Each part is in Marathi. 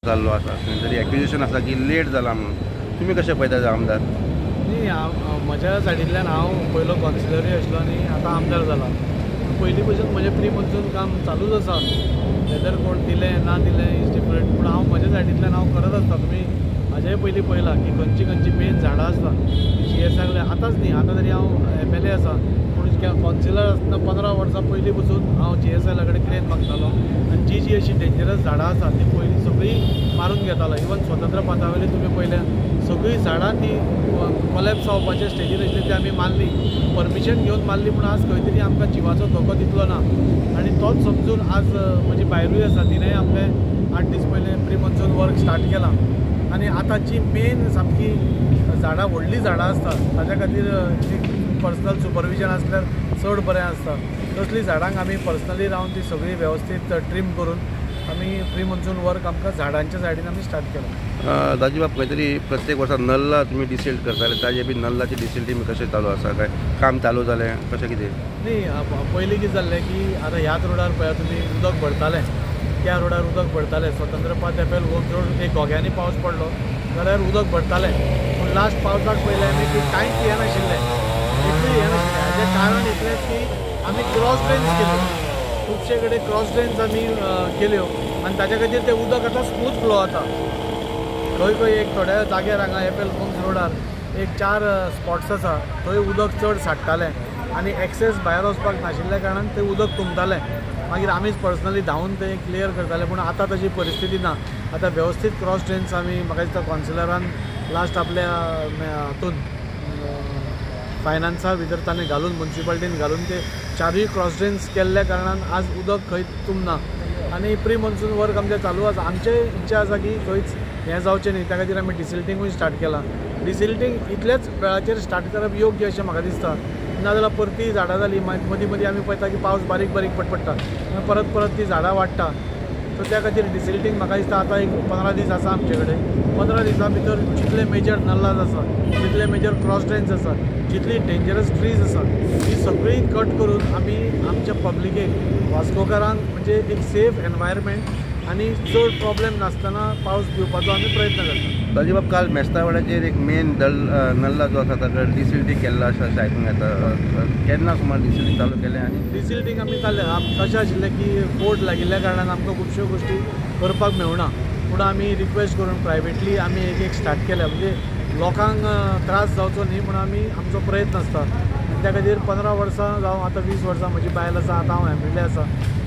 जाल्लो आसा जरी एक्विजिशन आसा की लेट जाला म्हणून तुमी कशें पळयता आमदार? न्ही म्हज्या सायडींतल्यान हांव पयलो कावन्सिलरूय आशिल्लो आनी आतां आमदार जाला. पयलीं पसून म्हजें प्री मॉन्सून काम चालूच आसा. वेदर कोण दिलें ना दिलें इज डिफरंट, पूण हांव म्हज्या सायडींतल्यान हांव करत आसता. तुमी हाजेय पयलीं पळयलां की खंयची मेन झाडां आसता GSR आतांच न्ही, आतां तरी हांव MLA आसा, पूण कावन्सिलर आसतना 15 वर्सां पयलीं पसून हांव GSR कडेन क्रेन मागतालो आनी जी अशी डेंजरस झाडां आसा ती पयलीं सगळीं मारून घेतालो. इवन स्वतंत्र पथावयली तुमी पळयल्या सगळीं झाडां ती कोलॅप्स जावपाचे स्टेजीर आशिल्ली ती आमी मारली, परमिशन घेवन मारली. पूण आज खंय तरी आमकां जिवाचो धोको तितलो ना आनी तोच समजून आज म्हजी बायरूय आसा तिणेंय आपलें 8 दीस पयलें प्री मॉन्सून वर्क स्टार्ट केलां. आनी आतांची मेन सामकी झाडां व्हडलीं झाडां आसता ताच्या खातीर पर्सनल सुपरविजन आसल्यार चड बरें आसता. तसलीं झाडांक आमी पर्सनली रावन ती सगळी वेवस्थीत ट्रीम करून आमी प्री मॉन्सून वर्क आमकां झाडांच्या सायडीन आमी स्टार्ट केलां. दाजी बाब खंय तरी प्रत्येक वर्सा नल्ला तुमी डिसिल्ट करताले, ताजे बी नल्लाची डिसिल्टींग कशें चालू आसा काय काम चालू जालें कशें कितें? न्ही पयलीं कितें जाल्लें की आतां ह्याच रोडार पळया तुमी उदक भरतालें, त्या रोडार उदक भरतालें स्वतंत्र पथ एपेल होम रोड एक घोग्यांनी पावस पडलो जाल्यार उदक भरतालें. पूण लास्ट पावसाक पयलें आमी की कांयच हें नाशिल्लें, एकूय हें नाशिल्लें. हाजें कारण इतलेंच की आमी क्रॉस ड्रेन्स केल्यो, खुबशे कडेन क्रॉस ड्रेन्स आमी केल्यो आनी ताच्या खातीर तें उदक आतां स्मूथ फ्लो जाता. खंय खंय एक थोड्या जाग्यार हांगा एपेल होम्स रोडार एक 4 स्पॉट्स आसा थंय उदक चड साठटालें आनी एक्सेस भायर वचपाक नाशिल्ल्या कारणान तें उदक तुंबतालें. मागीर आमीच पर्सनली धांवन तें क्लियर करताले. पूण आतां तशी परिस्थिती ना. आतां वेवस्थीत क्रॉस ड्रेन्स आमी म्हाका दिसता कावन्सिलरान लास्ट आपल्या हातून फायनान्सा भितर ताणें घालून म्युन्सिपालिटीन घालून ते 4य क्रॉस ड्रेन्स केल्ल्या कारणान आज उदक खंय तुंबना आनी प्री मॉन्सून वर्क आमचें चालू आसा. आमचें इच्छा आसा की खंयच हें जावचें न्ही, त्या खातीर आमी डिसिल्टींगूय स्टार्ट केलां. डिसिल्टींग इतलेच वेळाचेर स्टार्ट करप योग्य अशें म्हाका दिसता. नाजाल्यार परती झाडां जाली मदीं मदीं आमी पळयता की पावस बारीक बारीक पडटा परत परत ती झाडां वाडटा. सो त्या खातीर डिसिल्टींग म्हाका दिसता आतां एक 15 दीस आसा आमचे कडेन. 15 दिसां भितर जितले मेजर नल्लाज आसा, जितले मेजर क्रॉस ड्रेन्स आसा, जितली डेंजरस ट्रीज आसा ती सगळीं कट करून आमी आमच्या पब्लिकेक वास्कोकारांक म्हणजे एक सेफ एनवायरमेंट आनी चड प्रॉब्लेम नासतना पावस दिवपाचो आमी प्रयत्न करता. दाजी बाब काल मेस्तावाड्याचेर एक मेन नल्ला जो आसा ताका डिसिल्टींग केल्लो अशें आयकूंक येता. केन्ना सुमार डिसिल्टींग चालू केलें आनी डिसिल्टींग आमी जालें कशें आशिल्लें की फोर्ट लागिल्ल्या कारणान आमकां खुबश्यो गोश्टी करपाक मेळना. पूण आमी रिक्वेस्ट करून प्रायवेटली आमी एक स्टार्ट केल्या म्हणजे लोकांक त्रास जावचो न्ही म्हणून आमी आमचो प्रयत्न आसता. त्या खातीर 15 वर्सां जावं आतां 20 वर्सां म्हजी बायल आसा, आतां हांव MLA आसा.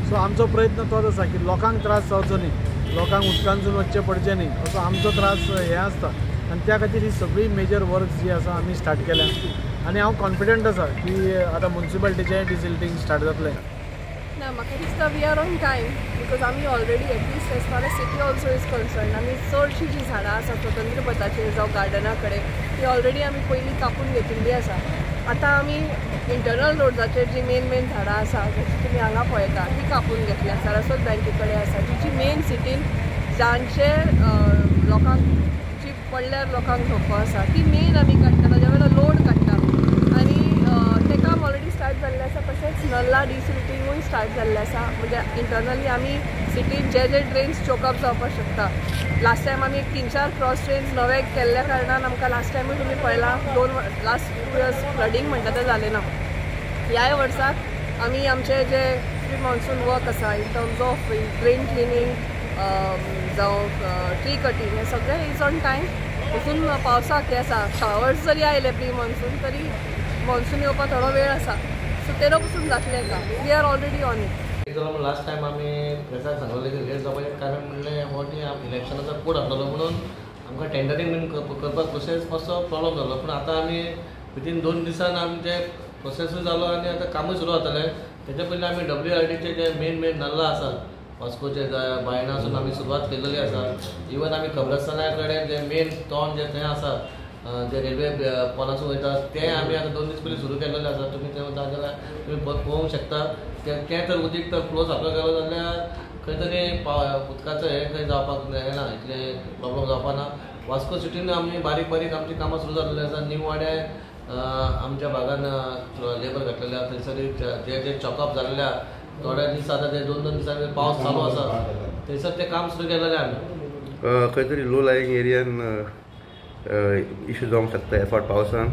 सो आमचो प्रयत्न तोच आसा की लोकांक त्रास जावचो न्ही, लोकांक उदकांतसून वचचें पडचें न्ही असो आमचो त्रास हें आसता. आनी त्या खातीर ही सगळी मेजर वर्क्स जी आसा आमी स्टार्ट केल्या आनी हांव कॉन्फिडंट आसा की आतां म्युन्सिपालिटीचें डिसिल्टींग स्टार्ट जातलें. ना म्हाका दिसता we are on time because आमी already at least as far as city also is concern आमी चडशीं जीं झाडां आसा स्वतंत्र पथाचेर जावं गार्डना कडेन ती ऑलरेडी आमी पयलीं कापून घेतिल्ली आसा. आतां आमी इंटरनल रोड्साचेर जी मेन झाडां आसा तुमी हांगा पळयता ती कापून घेतल्या. सारस्वत बँके कडेन आसा जी मेन सिटीन जांचे लोकांक जी पडल्यार लोकांक धोको आसा ती मेन आमी काडटा, ताज्या वेळार लोड काडटा आनी तें काम ऑलरेडी स्टार्ट जाल्लें आसा. तशेंच नल्ला डिसिल्टींगूय स्टार्ट जाल्लें आसा. म्हणजे इंटरनली आमी सिटीन जे ड्रेन्स चोकअप जावपाक शकता. लास्ट टायम आमी 3-4 क्रॉस ड्रेन्स नवे केल्ल्या कारणान आमकां लास्ट टायमूय तुमी पळयलां लास्ट 2 इयर्स फ्लडींग म्हणटा तें जालें ना. ह्याय वर्साक आमी आमचे जे प्री मॉन्सून वर्क आसा in terms of drain cleaning जावं ट्री कटींग हें सगळें इज ऑन टायम. पसून पावसाक हें आसा शावर्स जरी आयले प्री मॉन्सून तरी मॉन्सून येवपाक थोडो वेळ आसा. सो तेरो पसून जातलें का we are already on it. Last time आमी प्रेसाक सांगलें की लेट जावपाचें कारण म्हणलें हो न्ही इलेक्शनाचो कोड आसलो म्हणून आमकां टेंडरींग बीन करपाक प्रोसेस मातसो प्रॉब्लम जालो. पूण आतां आमी विथीन 2 दिसान आमचे प्रोसेसूय जालो आनी आतां कामूय सुरू जातलें. तेच्या पयलीं आमी WRDचे जे मेन नल्ला आसा वास्कोचे बायणासून आमी सुरवात केल्ली आसा. इवन आमी कब्रस्ताना कडेन जे मेन तोंड जे थंय आसा जे रेल्वे पोलासून वयता तें आमी आतां 2 दीस पयलीं सुरू केल्लें आसा. तुमी थंय वता जाल्यार तुमी पळोवंक शकता. तें तर उदीक तर फ्लो सारको गेलो जाल्यार खंय तरी उदकाचो हें खंय जावपाक येना, इतलें प्रॉब्लम जावपाक ना. वास्को सिटीन आमी बारीक आमची कामां सुरू जाल्लीं आसा. नीव वाड्यार आमच्या भागान लेबर घातलेले आसा. थंयसर जे चॉकअप जाल्ले थोडे दीस आतां ते 2-2 दिसांनी पावस चालू आसा थंयसर तें काम सुरू केलेलें आमी. खंय तरी लो लायिंग एरियान इश्यू जावंक शकता ह्या फावट पावसान.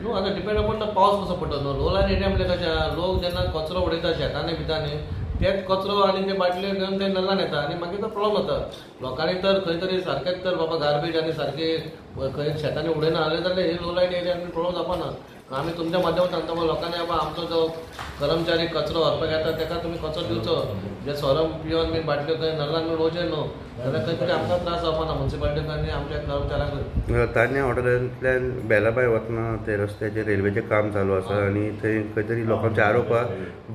न्हू आतां डिपेंड अपॉन पावस कसो पडटा न्हू. लो लायन एरिया म्हणजे कशें लोक जेन्ना कचरो उडयता शेतांनी भितांनी तेच कचरो आनी ते बाटल्यो घेवन ते नल्लान येता आनी मागीर तो प्रॉब्लम जाता. लोकांनी तर खंय तरी सारकेंच तर बाबा गार्बेज आनी सारके खंय शेतांनी उडयना जाल्यार ही लो लायन एरियान प्रॉब्लम जावपाना. आमी तुमच्या माध्यमांतल्यान सांगता लोकांनी बाबा आमचो जो कर्मचारी कचरो व्हरपाक येता ताका तुमी कचरो दिवचो. जे सोरो पिवन बी बाटल्यो खंय नल्लान बी उडोवचे न्हू जाल्यार खंय तरी आमकां त्रास जावपाना म्युन्सिपालिटीक आनी आमच्या कर्मचाऱ्यांक. तान्या हॉटेलांतल्यान बेलाबाय वतना ते रस्त्याचेर रेल्वेचें काम चालू आसा आनी थंय खंय तरी लोकांचे आरोप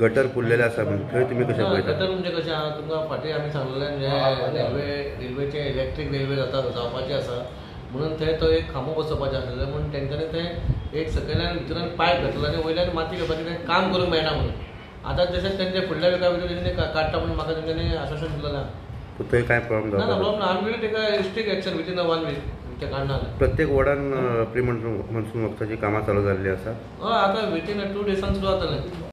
गटर फुल्लेले आसा म्हण थंय तुमी कशें पळयता? गटर म्हणजे कशें आहा तुमकां फाटीं आमी सांगलेलें जे रेल्वेचे इलेक्ट्रीक रेल्वे जावपाची आसा म्हणून थंय तो एक खांबो बसोवपाचो आसलेलो म्हणून तेंच्यांनी थंय एक सकयल्यान भितरान पायप घातलो आनी वयल्यान माती घेवपाचें तें काम करूंक मेळना म्हणून. आतां जशें तेंचे फुडल्या विका भितर तेंच्यांनी काडटा म्हणून म्हाका तेंच्यांनी आश्वासन दिलें ना. थंय कांय प्रॉब्लम ना जावपाना? प्रॉब्लम ना. आमी तेका स्ट्रीक एक्शन विथीन 1 वीक ते काडना. प्रत्येक वॉर्डान प्री मॉन्सून वखदाची कामां चालू जाल्लीं आसा? हय आतां विथीन 2 डेसान सुरू जातलें.